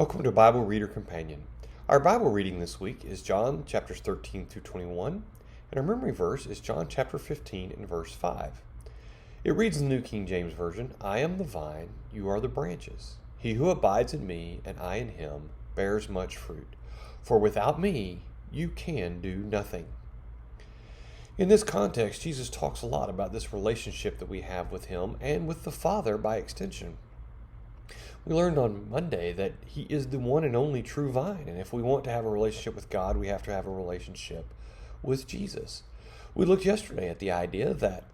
Welcome to Bible Reader Companion. Our Bible reading this week is John chapters 13 through 21, and our memory verse is John chapter 15 and verse 5. It reads in the New King James Version, I am the vine, you are the branches. He who abides in me and I in him bears much fruit. For without me you can do nothing. In this context, Jesus talks a lot about this relationship that we have with him and with the Father by extension. We learned on Monday that he is the one and only true vine, and if we want to have a relationship with God, we have to have a relationship with Jesus. We looked yesterday at the idea that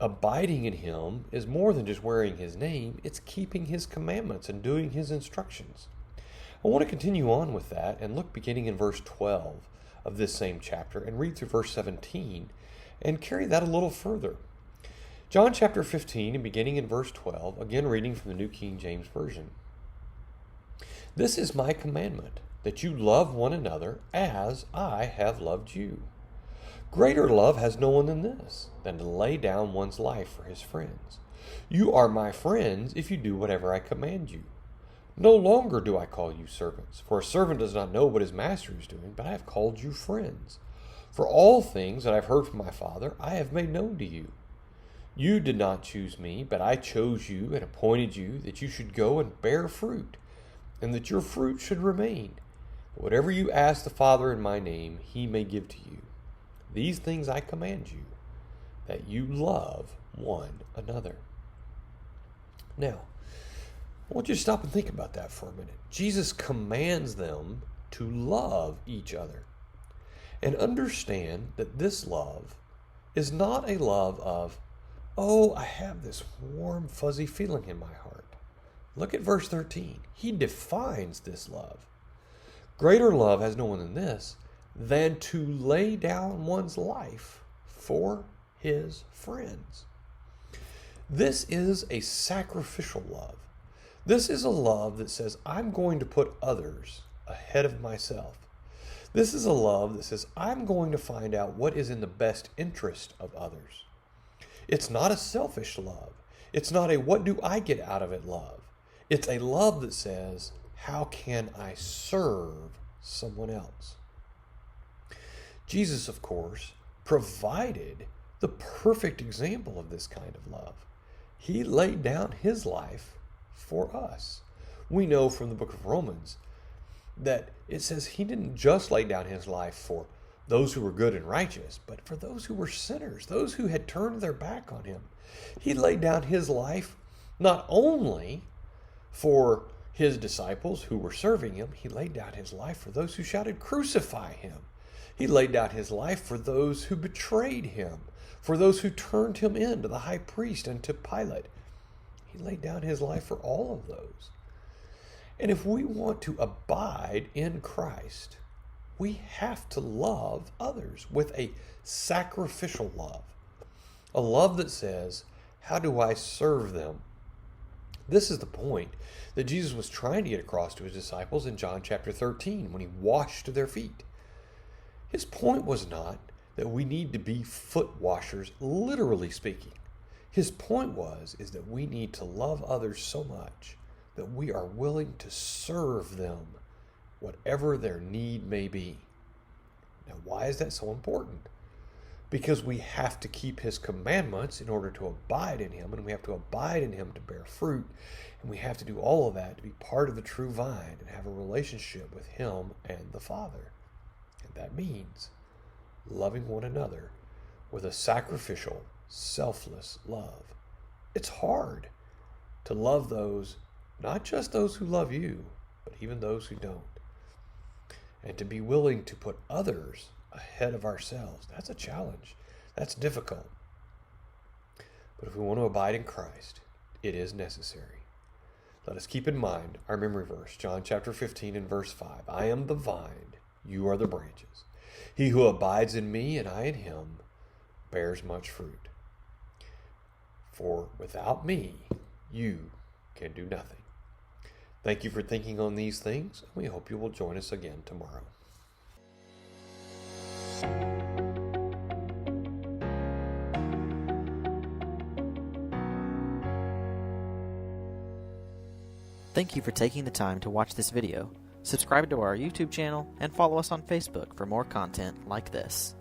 abiding in him is more than just wearing his name, it's keeping his commandments and doing his instructions. I want to continue on with that and look beginning in verse 12 of this same chapter and read through verse 17 and carry that a little further. John chapter 15 and beginning in verse 12, again reading from the New King James Version. This is my commandment, that you love one another as I have loved you. Greater love has no one than this, than to lay down one's life for his friends. You are my friends if you do whatever I command you. No longer do I call you servants, for a servant does not know what his master is doing, but I have called you friends. For all things that I've heard from my Father, I have made known to you. You did not choose me, but I chose you and appointed you that you should go and bear fruit, and that your fruit should remain. Whatever you ask the Father in my name, he may give to you. These things I command you, that you love one another. Now, I want you to stop and think about that for a minute. Jesus commands them to love each other. And understand that this love is not a love of, oh, I have this warm, fuzzy feeling in my heart. Look at verse 13. He defines this love. Greater love has no one than this, than to lay down one's life for his friends. This is a sacrificial love. This is a love that says, I'm going to put others ahead of myself. This is a love that says, I'm going to find out what is in the best interest of others. It's not a selfish love. It's not a what do I get out of it love. It's a love that says, how can I serve someone else? Jesus, of course, provided the perfect example of this kind of love. He laid down his life for us. We know from the book of Romans that it says he didn't just lay down his life for those who were good and righteous, but for those who were sinners, those who had turned their back on him. He laid down his life not only for his disciples who were serving him, he laid down his life for those who shouted, crucify him. He laid down his life for those who betrayed him, for those who turned him in to the high priest and to Pilate. He laid down his life for all of those. And if we want to abide in Christ, we have to love others with a sacrificial love. A love that says, how do I serve them? This is the point that Jesus was trying to get across to his disciples in John chapter 13 when he washed their feet. His point was not that we need to be foot washers, literally speaking. His point is that we need to love others so much that we are willing to serve them, whatever their need may be. Now, why is that so important? Because we have to keep his commandments in order to abide in him, and we have to abide in him to bear fruit, and we have to do all of that to be part of the true vine and have a relationship with him and the Father. And that means loving one another with a sacrificial, selfless love. It's hard to love those, not just those who love you, but even those who don't. And to be willing to put others ahead of ourselves, that's a challenge. That's difficult. But if we want to abide in Christ, it is necessary. Let us keep in mind our memory verse, John chapter 15 and verse 5. I am the vine, you are the branches. He who abides in me and I in him bears much fruit. For without me, you can do nothing. Thank you for thinking on these things, and we hope you will join us again tomorrow. Thank you for taking the time to watch this video. Subscribe to our YouTube channel and follow us on Facebook for more content like this.